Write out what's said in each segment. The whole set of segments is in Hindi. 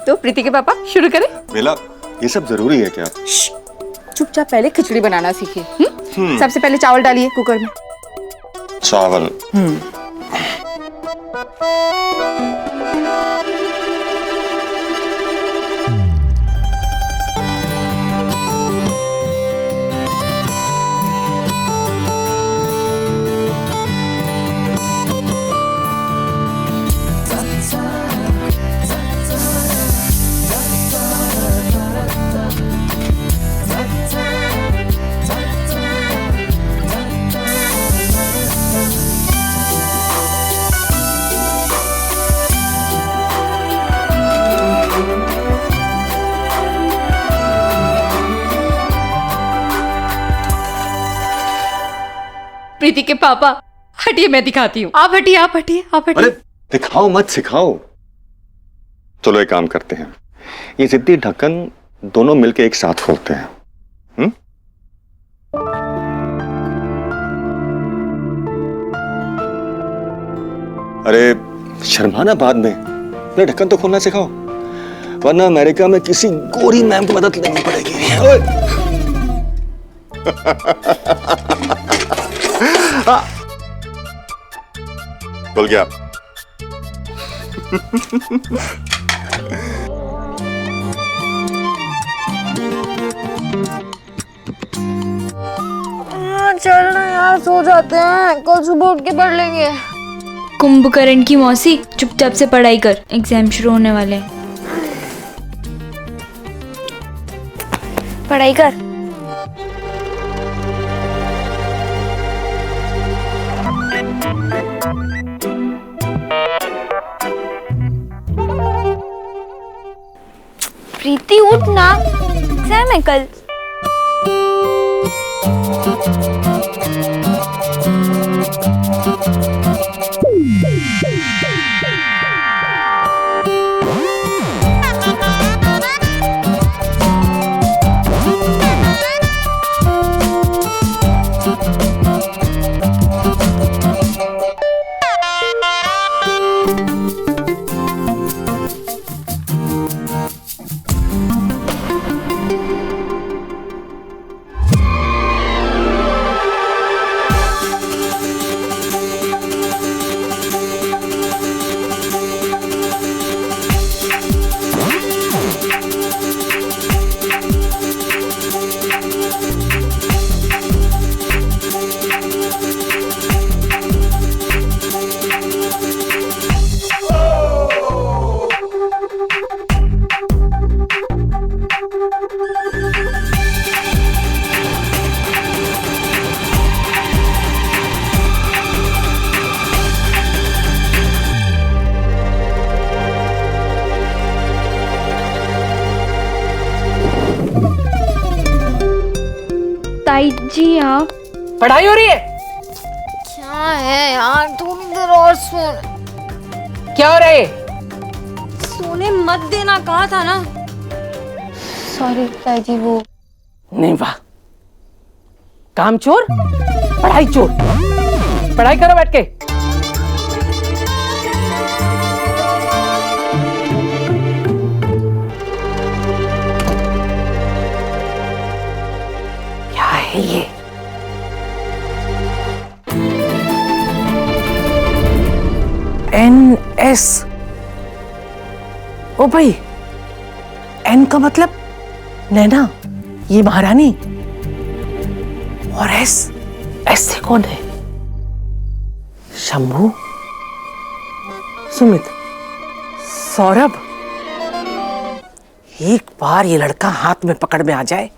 तो प्रीति के पापा शुरू करें? बेला, ये सब जरूरी है क्या? चुपचाप पहले खिचड़ी बनाना सीखिए। सबसे पहले चावल डालिए कुकर में। चावल। प्रीति के पापा हटिए, मैं दिखाती हूँ। आप हटिए, आप हटिए, आप हटिए। अरे दिखाओ मत, सिखाओ। चलो एक काम करते हैं, ये जिद्दी ढक्कन दोनों मिलके एक साथ खोलते हैं। अरे शर्माना बाद में, ये ढक्कन तो खोलना सिखाओ, वरना अमेरिका में किसी गोरी मैम की मदद लेनी पड़ेगी। ओए। खुल गया। चल ना यार, सो जाते हैं, कल सुबह उठ के पढ़ लेंगे। कुंभकर्ण की मौसी, चुपचाप से पढ़ाई कर, एग्जाम शुरू होने वाले हैं। पढ़ाई कर। प्रीति उठ ना, एग्जाम है कल। ताई जी आप पढ़ाई हो रही है? क्या है यार, थोड़ी देर और सुन। क्या हो रहा है? सोने मत देना कहा था ना। सॉरी ताई जी, वो नहीं, वाह, काम चोर पढ़ाई चोर। पढ़ाई करो बैठ के। क्या है ये? NS। ओ भाई, N का मतलब नैना, ये महारानी। और S से कौन है? शंभू, सुमित, सौरभ। एक बार ये लड़का हाथ में पकड़ में आ जाए,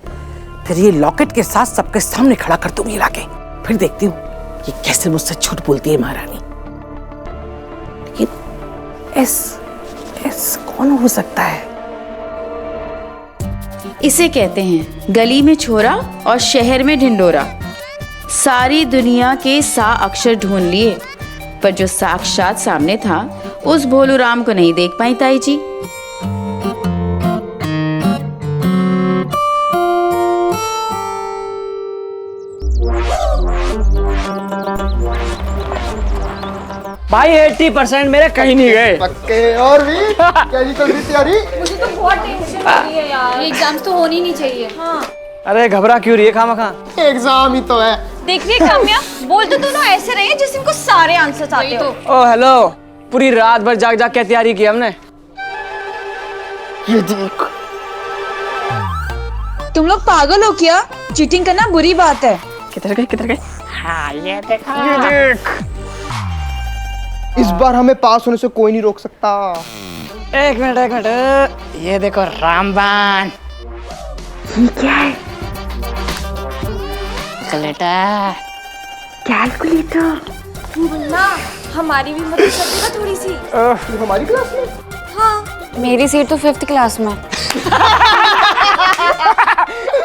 फिर ये लॉकेट के साथ सबके सामने खड़ा कर दूंगी लाके। फिर देखती हूँ ये कैसे मुझसे झूठ बोलती है महारानी। लेकिन एस कौन हो सकता है? इसे कहते हैं गली में छोरा और शहर में ढिंडोरा। सारी दुनिया के सा अक्षर ढूंढ लिए, पर जो साक्षात सामने था उस भोलू राम को नहीं देख पाई ताई जी। भाई 80% मेरे कहीं नहीं गए। पक्के। और भी कैसी चल रही तैयारी? मुझे तो बहुत टेंशन हो रही है यार। ये एग्जाम्स तो होनी नहीं चाहिए। हाँ। अरे घबरा क्यों रही है खामखा? एग्जाम ही तो है। देख रही है काम्या, बोल तो दोनों ऐसे रहे हैं जिस इनको सारे आंसर्स आते हो। ओ हेलो, पूरी रात भर जाग जाग के तैयारी की हमने। ये देख। तुम लोग पागल हो क्या? चीटिंग करना बुरी बात है। किधर गए? हाँ ये देखा। ये देख। इस बार हमें पास होने से कोई नहीं रोक सकता। एक मिनट। ये देखो रामबाण। ये क्या है? कैलकुलेटर। ना हमारी भी मदद कर देगा थोड़ी सी। तू हमारी क्लास में? हाँ। मेरी सीट तो 5th क्लास में।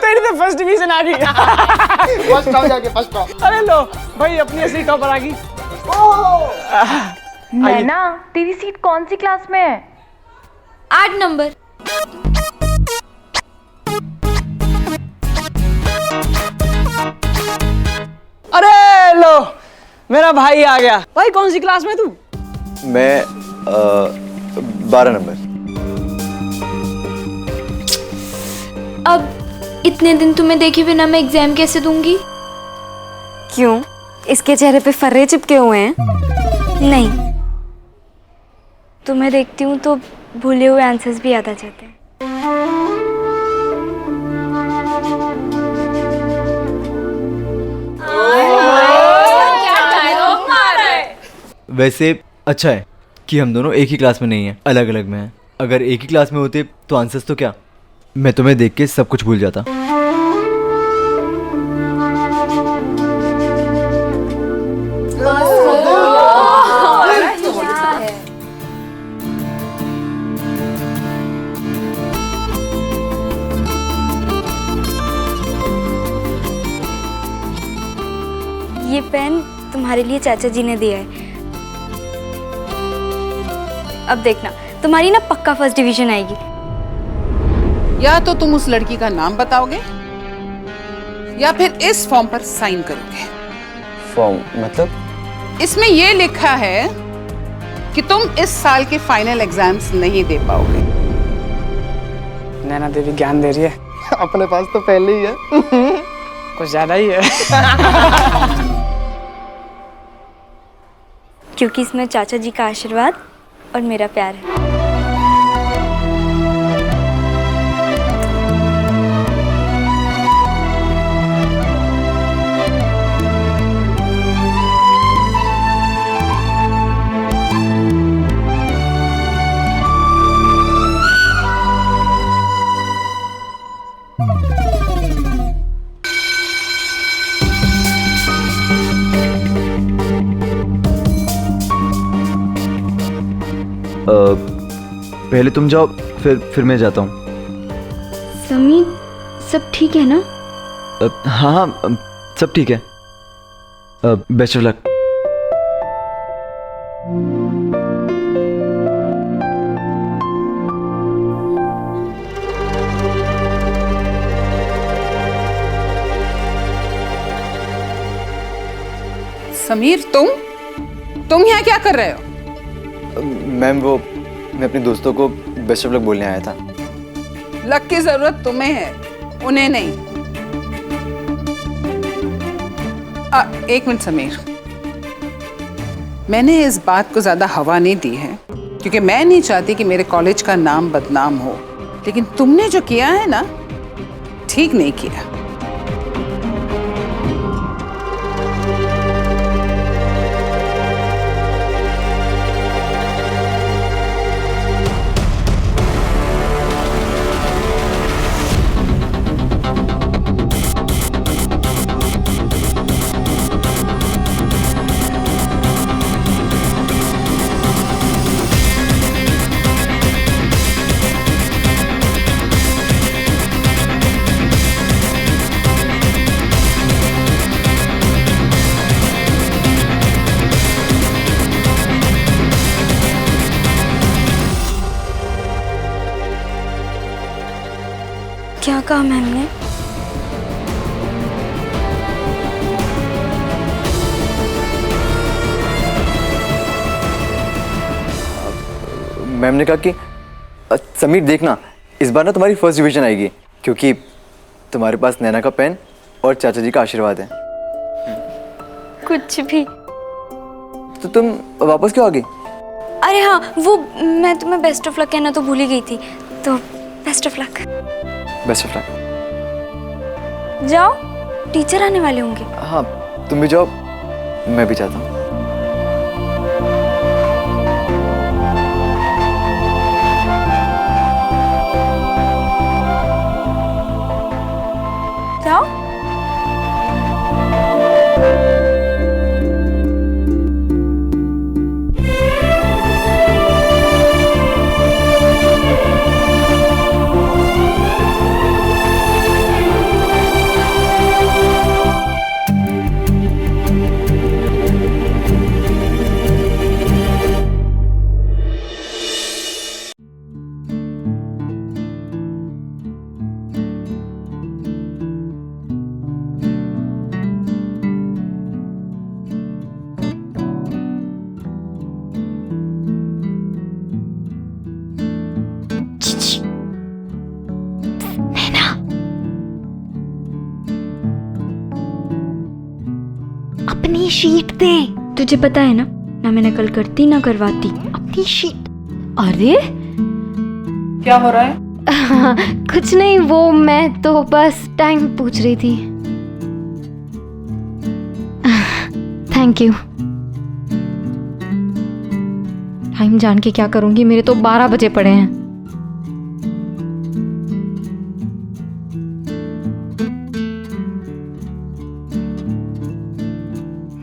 तेरी तो फर्स्ट डिवीजन आ गई। फर्स्ट आओ जाके फर्स्ट आओ। अरे लो भाई, अपनी असली टॉपर आ गई। नैना, तेरी सीट कौन सी क्लास में है? 8 नंबर। अरे लो, मेरा भाई आ गया। भाई कौन सी क्लास में तू? मैं 12 नंबर। अब इतने दिन तुम्हें देखे बिना मैं एग्जाम कैसे दूंगी? क्यों? इसके चेहरे पे फर्रे चिपके हुए हैं? नहीं, तुम्हें देखती हूँ तो भूले हुए आंसर्स भी याद आ जाते हैं। वैसे अच्छा है कि हम दोनों एक ही क्लास में नहीं हैं, अलग अलग में हैं। अगर एक ही क्लास में होते तो आंसर्स तो क्या, मैं तुम्हें देख के सब कुछ भूल जाता। ये पेन तुम्हारे लिए चाचा जी ने दिया है। अब देखना, तुम्हारी ना पक्का फर्स्ट डिवीजन आएगी। या तो तुम उस लड़की का नाम बताओगे या फिर इस फॉर्म पर साइन करोगे। फॉर्म मतलब? इसमें ये लिखा है कि तुम इस साल के फाइनल एग्जाम्स नहीं दे पाओगे। नैना देवी ज्ञान दे रही है। अपने पास तो पहले ही है। कुछ ज्यादा ही है। क्योंकि इसमें चाचा जी का आशीर्वाद और मेरा प्यार है। पहले तुम जाओ, फिर मैं जाता हूँ। समीर, सब ठीक है ना? हाँ, सब ठीक है। Best of luck. समीर, तुम यहाँ क्या कर रहे हो? मैम, वो मैं अपने दोस्तों को बेस्ट ऑफ लक बोलने आया था। लक की जरूरत तुम्हें है, उन्हें नहीं। एक मिनट समीर, मैंने इस बात को ज्यादा हवा नहीं दी है क्योंकि मैं नहीं चाहती कि मेरे कॉलेज का नाम बदनाम हो, लेकिन तुमने जो किया है ना, ठीक नहीं किया। क्या कहा मैम ने? मैम ने कहा कि समीर देखना, इस बार ना तुम्हारी फर्स्ट डिवीजन आएगी, क्योंकि तुम्हारे पास नैना का पेन और चाचा जी का आशीर्वाद है। कुछ भी। तो तुम वापस क्यों आ गई? अरे हाँ, वो मैं तुम्हें बेस्ट ऑफ लक कहना तो भूल ही गई थी, तो best of luck. Best of luck. जाओ, टीचर आने वाले होंगे। हाँ तुम भी जाओ, मैं भी चाहता हूँ। जाओ। अपनी शीट दे। तुझे पता है ना मैं नकल करती ना करवाती। अपनी शीट। अरे क्या हो रहा है? कुछ नहीं, वो मैं तो बस टाइम पूछ रही थी। Thank you. टाइम जान के क्या करूंगी, मेरे तो 12 बजे पड़े हैं।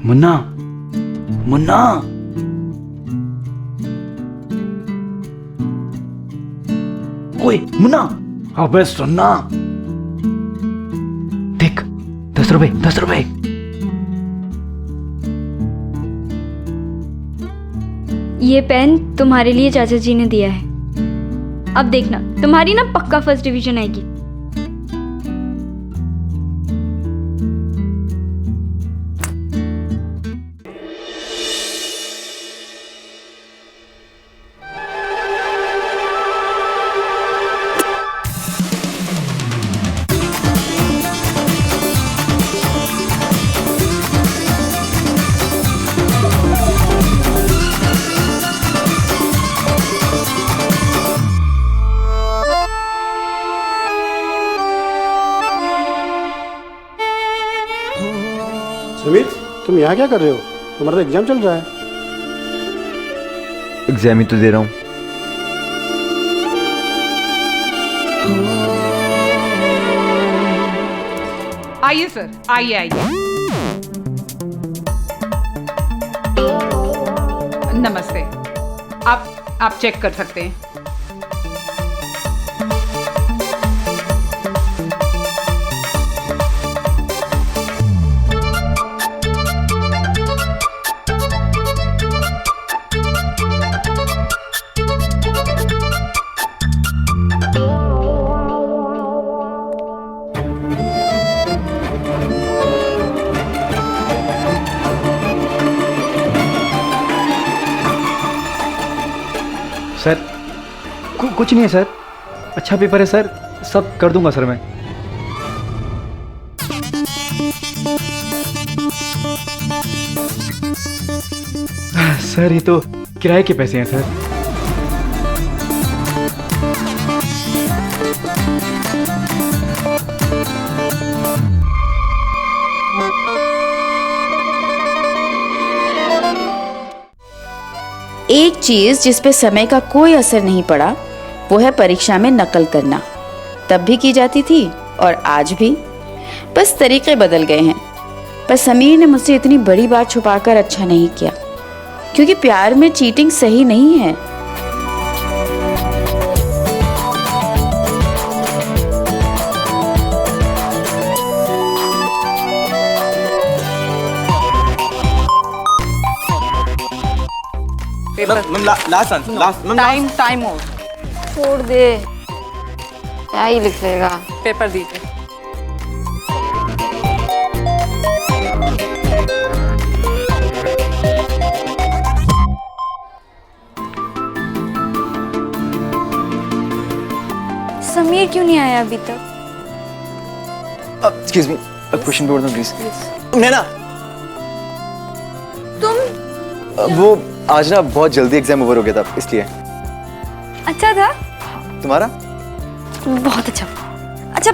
मुन्ना, मुन्ना, ओए मुन्ना, अबे सुनना। देख, 10 रुपए, 10 रुपए। ये पेन तुम्हारे लिए चाचा जी ने दिया है। अब देखना, तुम्हारी ना पक्का फर्स्ट डिवीजन आएगी। सुमित, तुम यहाँ क्या कर रहे हो? तुम्हारा तो एग्जाम चल रहा है। एग्जाम ही तो दे रहा हूँ। आइए सर, आइए आइए। नमस्ते। आप चेक कर सकते हैं। सर कुछ नहीं है सर, अच्छा पेपर है सर, सब कर दूंगा सर मैं। सर ये तो किराए के पैसे हैं सर। एक चीज जिस पे समय का कोई असर नहीं पड़ा वो है परीक्षा में नकल करना। तब भी की जाती थी और आज भी, बस तरीके बदल गए हैं। पर समीर ने मुझसे इतनी बड़ी बात छुपाकर अच्छा नहीं किया, क्योंकि प्यार में चीटिंग सही नहीं है। टाइम हो। छोड़ दे, क्या ही लिख लेगा। पेपर दीजिए। समीर क्यों नहीं आया अभी तक? एक्सक्यूज मी, क्वेश्चन बोल दो प्लीज। नैना, तुम वो आज ना बहुत जल्दी एग्जाम ओवर हो गया था इसलिए। अच्छा था? तुम्हारा? बहुत अच्छा। अच्छा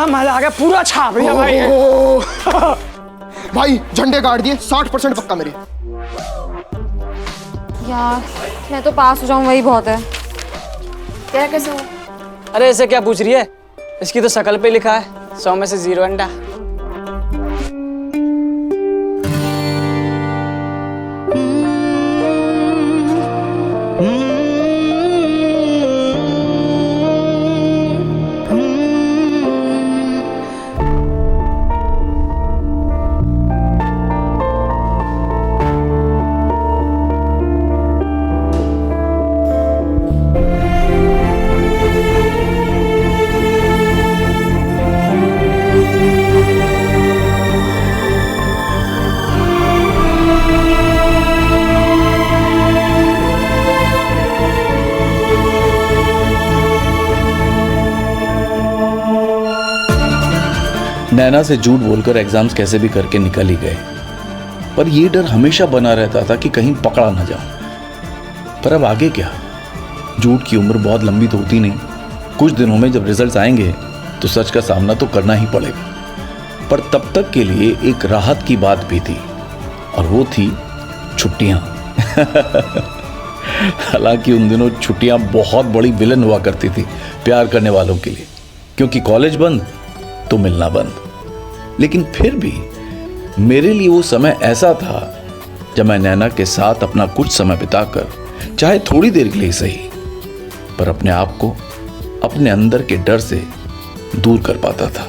मजा आ गया, पूरा छाप लिया भाई। भाई झंडे गाड़ दिए, 60% पक्का मेरे। यार मैं तो पास हो जाऊं वही बहुत है। क्या कैसे हो? अरे ऐसे क्या पूछ रही है, इसकी तो शकल पे लिखा है 100 में से 0 अंडा। नैना से झूठ बोलकर एग्जाम्स कैसे भी करके निकल ही गए, पर यह डर हमेशा बना रहता था कि कहीं पकड़ा ना जाऊं। पर अब आगे क्या? झूठ की उम्र बहुत लंबी तो होती नहीं। कुछ दिनों में जब रिजल्ट्स आएंगे तो सच का सामना तो करना ही पड़ेगा। पर तब तक के लिए एक राहत की बात भी थी, और वो थी छुट्टियां। हालांकि उन दिनों छुट्टियां बहुत बड़ी विलन हुआ करती थी प्यार करने वालों के लिए, क्योंकि कॉलेज बंद तो मिलना बंद। लेकिन फिर भी मेरे लिए वो समय ऐसा था जब मैं नैना के साथ अपना कुछ समय बिताकर, चाहे थोड़ी देर के लिए सही, पर अपने आप को अपने अंदर के डर से दूर कर पाता था।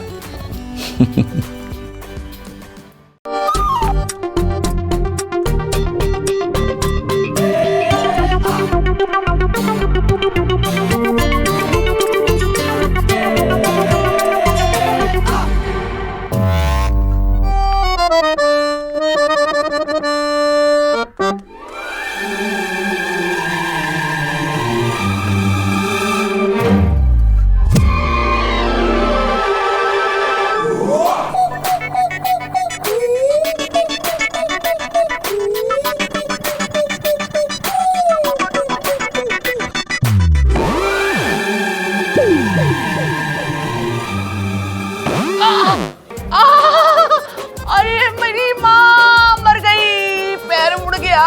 अरे मेरी माँ मर गई, पैर मुड़ गया,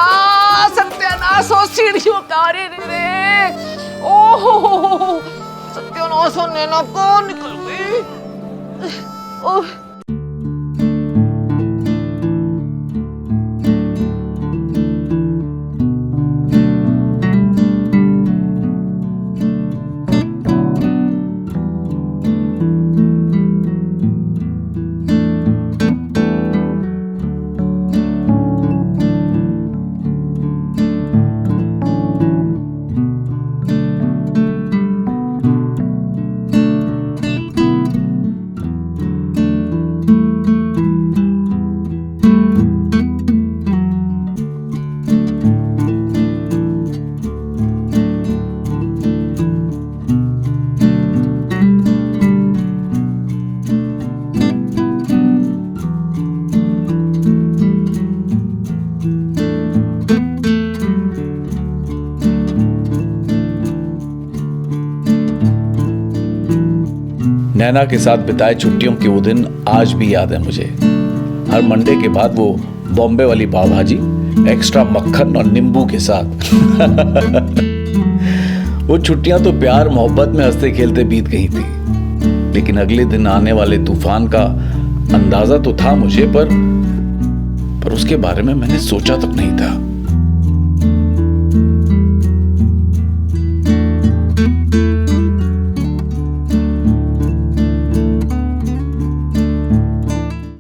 सत्यानाश हो सीढ़ियों का। रे ओहो सत्यानाश हो, नैना को निकल गई। ओह नैना के साथ बिताए छुट्टियों के वो दिन आज भी याद है मुझे। हर मंडे के बाद वो बॉम्बे वाली पाव भाजी, एक्स्ट्रा मक्खन और नींबू के साथ। वो छुट्टियां तो प्यार मोहब्बत में हंसते खेलते बीत गई थी, लेकिन अगले दिन आने वाले तूफान का अंदाजा तो था मुझे, पर उसके बारे में मैंने सोचा तक नहीं था।